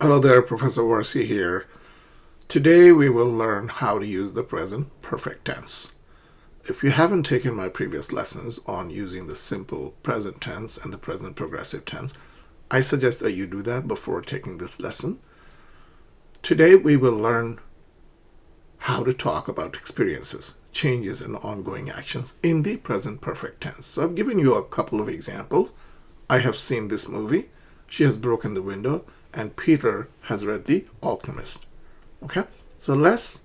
Hello there, Professor Warsi here. Today we will learn how to use the present perfect tense. If you haven't taken my previous lessons on using the simple present tense and the present progressive tense, I suggest that you do that before taking this lesson. Today we will learn how to talk about experiences, changes, and ongoing actions in the present perfect tense. So I've given you a couple of examples. I have seen this movie. She has broken the window, and Peter has read The Alchemist. Okay, so let's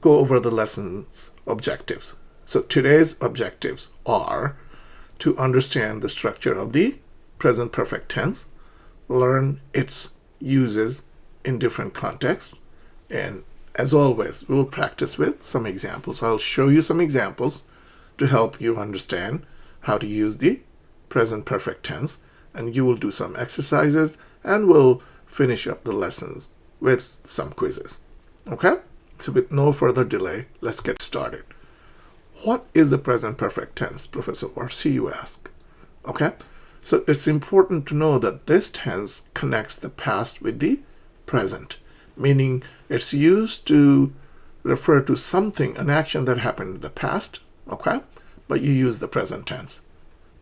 go over the lesson's objectives. So today's objectives are to understand the structure of the present perfect tense, learn its uses in different contexts, and as always, we'll practice with some examples. I'll show you some examples to help you understand how to use the present perfect tense, and you will do some exercises and we'll finish up the lessons with some quizzes. Okay? So with no further delay, let's get started. What is the present perfect tense, Professor Warsi, you ask? Okay? So it's important to know that this tense connects the past with the present, meaning it's used to refer to something, an action that happened in the past, okay? But you use the present tense.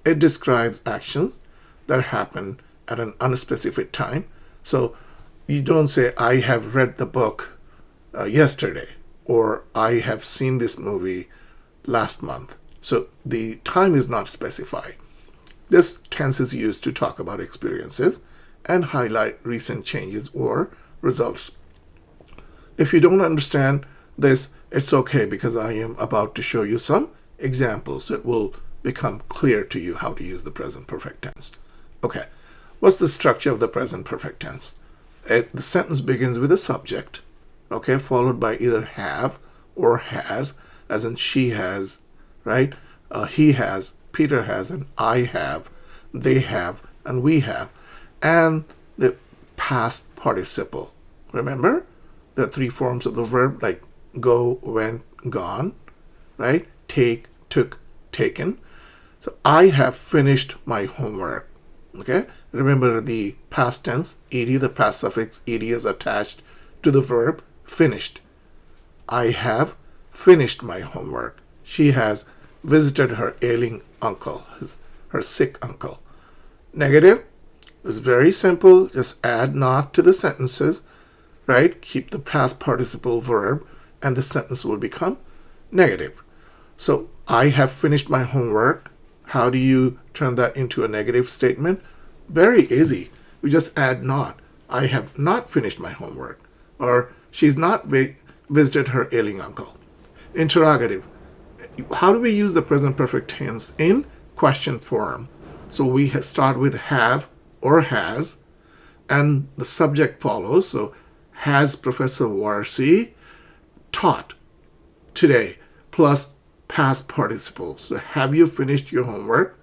It describes actions that happen at an unspecified time. So you don't say, I have read the book yesterday, or I have seen this movie last month. So the time is not specified. This tense is used to talk about experiences and highlight recent changes or results. If you don't understand this, it's okay, because I am about to show you some examples that will become clear to you how to use the present perfect tense. Okay, what's the structure of the present perfect tense? The sentence begins with a subject, okay, followed by either have or has, as in she has, right? He has, Peter has, and I have, they have, and we have, and the past participle. Remember the three forms of the verb, like go, went, gone, right? Take, took, taken. So I have finished my homework. Okay, remember the past tense, ed, the past suffix ed is attached to the verb finished. I have finished my homework. She has visited her ailing uncle, her sick uncle. Negative is very simple. Just add not to the sentences, right? Keep the past participle verb, and the sentence will become negative. So I have finished my homework. How do you turn that into a negative statement? Very easy. We just add not. I have not finished my homework. Or she's not visited her ailing uncle. Interrogative. How do we use the present perfect tense in question form? So we start with have or has, and the subject follows. So has Professor Warsi taught today, plus past participle. So have you finished your homework?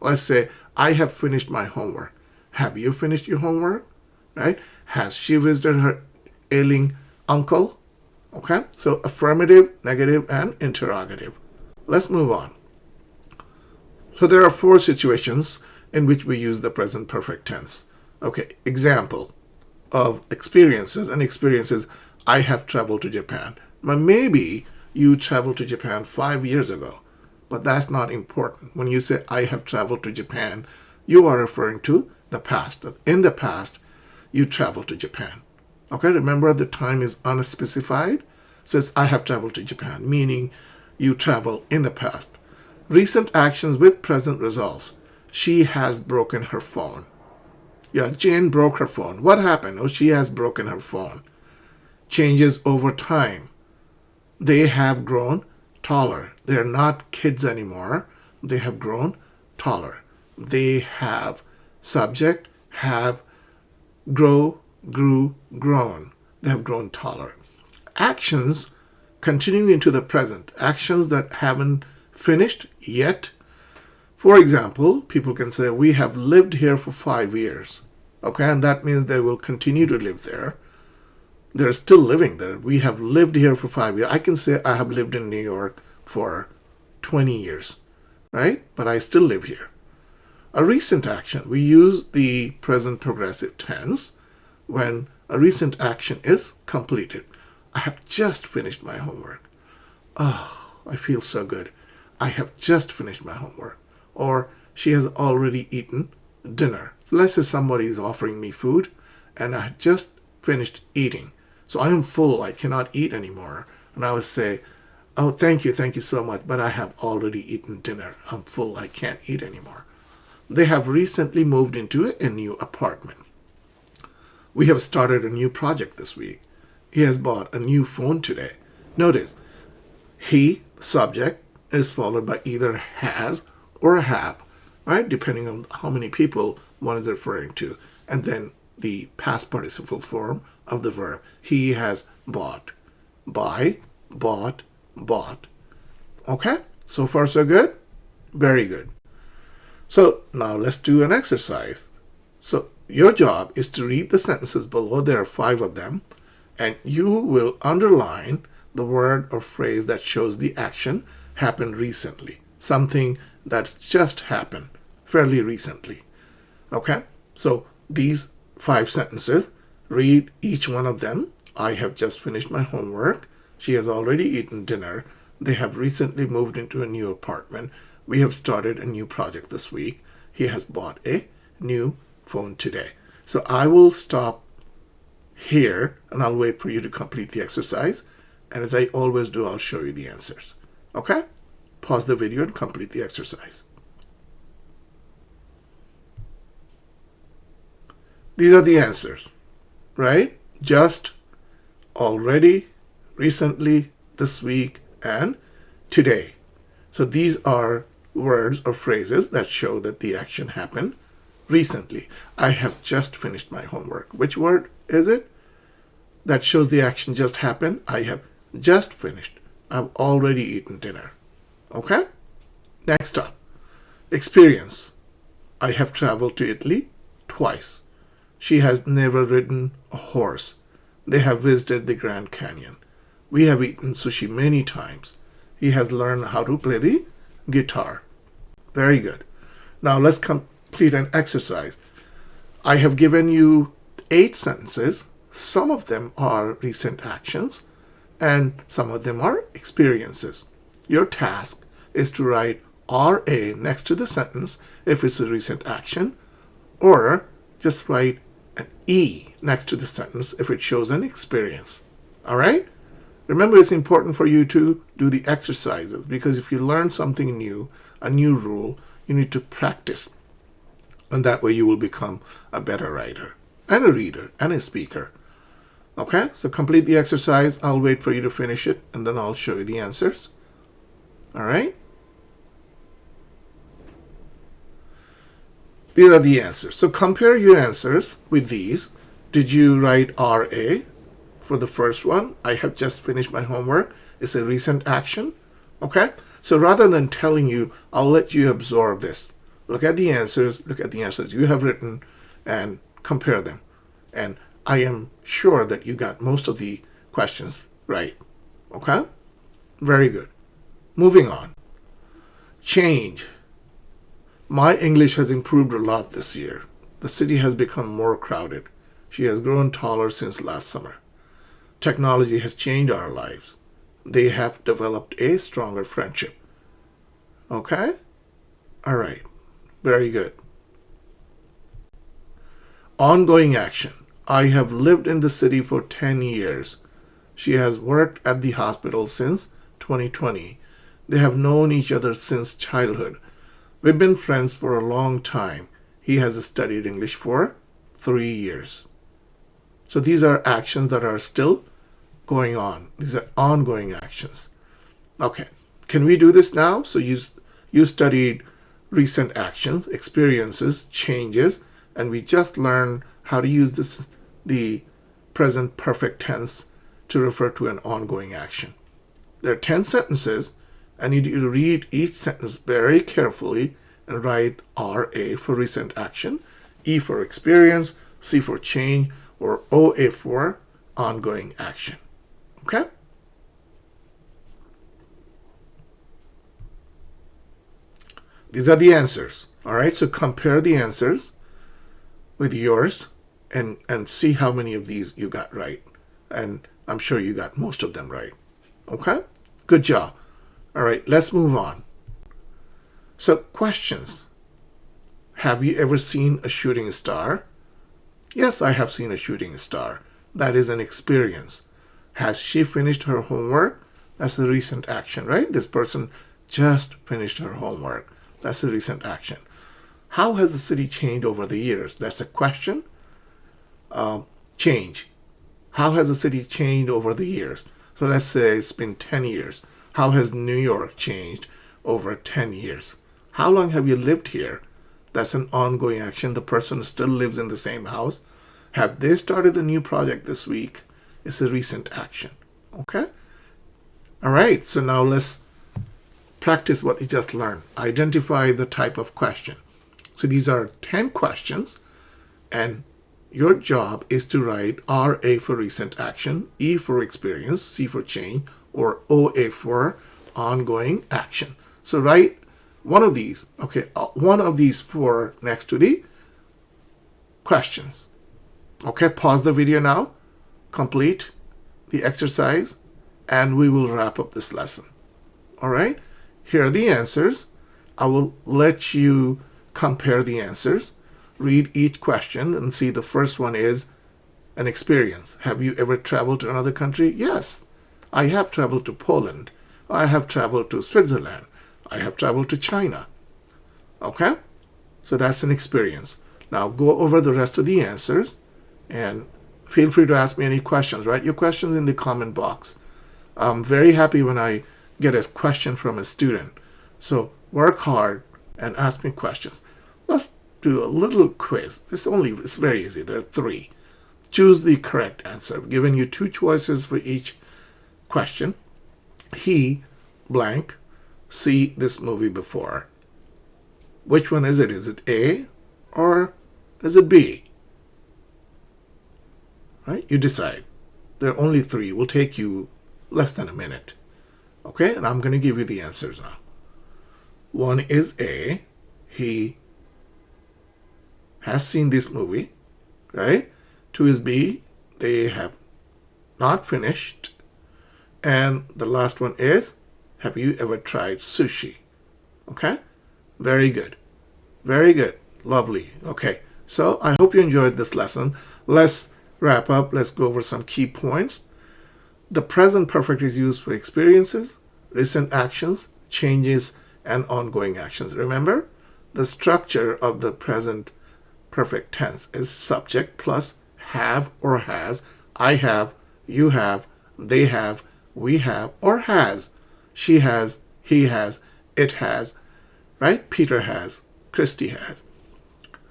Let's say, I have finished my homework. Have you finished your homework? Right? Has she visited her ailing uncle? Okay, so affirmative, negative, and interrogative. Let's move on. So there are four situations in which we use the present perfect tense. Okay, example of experiences. And experiences, I have traveled to Japan. But maybe you traveled to Japan 5 years ago, but that's not important. When you say I have traveled to Japan, you are referring to the past. In the past, you traveled to Japan. Okay, remember the time is unspecified. So it's I have traveled to Japan, meaning you travel in the past. Recent actions with present results. She has broken her phone. Yeah, Jane broke her phone. What happened? Oh, she has broken her phone. Changes over time. They have grown taller. They're not kids anymore. They have grown taller. They have, subject, have, grow, grew, grown. They have grown taller. Actions continuing into the present. Actions that haven't finished yet. For example, people can say, we have lived here for 5 years. Okay, and that means they will continue to live there. They're still living there. We have lived here for 5 years. I can say I have lived in New York for 20 years, right? But I still live here. A recent action, we use the present progressive tense when a recent action is completed. I have just finished my homework. Oh, I feel so good. I have just finished my homework. Or she has already eaten dinner. So let's say somebody is offering me food and I just finished eating. So I am full. I cannot eat anymore. And I would say, oh, thank you so much, but I have already eaten dinner. I'm full. I can't eat anymore. They have recently moved into a new apartment. We have started a new project this week. He has bought a new phone today. Notice, he, subject, is followed by either has or have, right? Depending on how many people one is referring to. And then the past participle form of the verb. He has bought. Buy, bought, bought. Okay? So far so good? Very good. So now let's do an exercise. So your job is to read the sentences below. There are 5 of them. And you will underline the word or phrase that shows the action happened recently. Something that's just happened fairly recently. Okay? So these 5 sentences, read each one of them. I have just finished my homework. She has already eaten dinner. They have recently moved into a new apartment. We have started a new project this week. He has bought a new phone today. So I will stop here and I'll wait for you to complete the exercise. And as I always do, I'll show you the answers. Okay? Pause the video and complete the exercise. These are the answers, right? Just, already, recently, this week, and today. So these are words or phrases that show that the action happened recently. I have just finished my homework. Which word is it that shows the action just happened? I have just finished. I've already eaten dinner. Okay? Next up, experience. I have traveled to Italy twice. She has never ridden a horse. They have visited the Grand Canyon. We have eaten sushi many times. He has learned how to play the guitar. Very good. Now let's complete an exercise. I have given you 8 sentences. Some of them are recent actions and some of them are experiences. Your task is to write RA next to the sentence if it's a recent action, or just write an E next to the sentence if it shows an experience. All right? Remember, it's important for you to do the exercises because if you learn something new, a new rule, you need to practice. And that way you will become a better writer and a reader and a speaker. Okay? So complete the exercise. I'll wait for you to finish it and then I'll show you the answers. All right? These are the answers. So compare your answers with these. Did you write RA for the first one? I have just finished my homework. It's a recent action. Okay? So rather than telling you, I'll let you absorb this. Look at the answers. Look at the answers you have written and compare them. And I am sure that you got most of the questions right. Okay? Very good. Moving on. Change. My English has improved a lot this year. The city has become more crowded. She has grown taller since last summer. Technology has changed our lives. They have developed a stronger friendship. Okay? All right. Very good. Ongoing action. I have lived in the city for 10 years. She has worked at the hospital since 2020. They have known each other since childhood. We've been friends for a long time. He has studied English for 3 years. So these are actions that are still going on. These are ongoing actions. Okay. Can we do this now? So you studied recent actions, experiences, changes, and we just learned how to use the present perfect tense to refer to an ongoing action. There are 10 sentences. I need you to read each sentence very carefully and write RA for recent action, E for experience, C for change, or OA for ongoing action. Okay? These are the answers. All right, so compare the answers with yours and see how many of these you got right. And I'm sure you got most of them right. Okay? Good job. All right, let's move on. So, questions. Have you ever seen a shooting star? Yes, I have seen a shooting star. That is an experience. Has she finished her homework? That's a recent action, right? This person just finished her homework. That's a recent action. How has the city changed over the years? That's a question. Change. How has the city changed over the years? So let's say it's been 10 years. How has New York changed over 10 years? How long have you lived here? That's an ongoing action. The person still lives in the same house. Have they started a new project this week? It's a recent action. Okay? All right, so now let's practice what we just learned. Identify the type of question. So these are 10 questions, and your job is to write RA for recent action, E for experience, C for change, or OA for ongoing action. So write one of these, okay, one of these four next to the questions. Okay, pause the video now, complete the exercise, and we will wrap up this lesson. All right, here are the answers. I will let you compare the answers. Read each question and see the first one is an experience. Have you ever traveled to another country? Yes, I have traveled to Poland. I have traveled to Switzerland. I have traveled to China. Okay, so that's an experience. Now go over the rest of the answers and feel free to ask me any questions. Write your questions in the comment box. I'm very happy when I get a question from a student. So work hard and ask me questions. Let's do a little quiz. It's very easy. There are 3. Choose the correct answer. I've given you 2 choices for each question. He blank see this movie before. Which one is it? Is it A or is it B? Right? You decide. There are only 3. It will take you less than a minute. Okay? And I'm going to give you the answers now. 1 is A. He has seen this movie. Right? 2 is B. They have not finished. And the last one is, have you ever tried sushi? Okay? Very good. Very good. Lovely. Okay. So I hope you enjoyed this lesson. Let's wrap up. Let's go over some key points. The present perfect is used for experiences, recent actions, changes, and ongoing actions. Remember, the structure of the present perfect tense is subject plus have or has, I have, you have, they have, we have, or has. She has, he has, it has, right? Peter has, Christy has.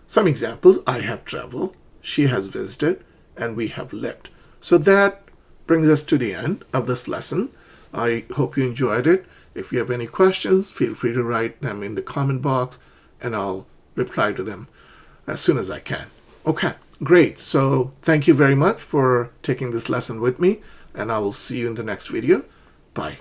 Some examples, I have traveled, she has visited, and we have lived. So that brings us to the end of this lesson. I hope you enjoyed it. If you have any questions, feel free to write them in the comment box, and I'll reply to them as soon as I can. Okay, great. So thank you very much for taking this lesson with me, and I will see you in the next video. Bye.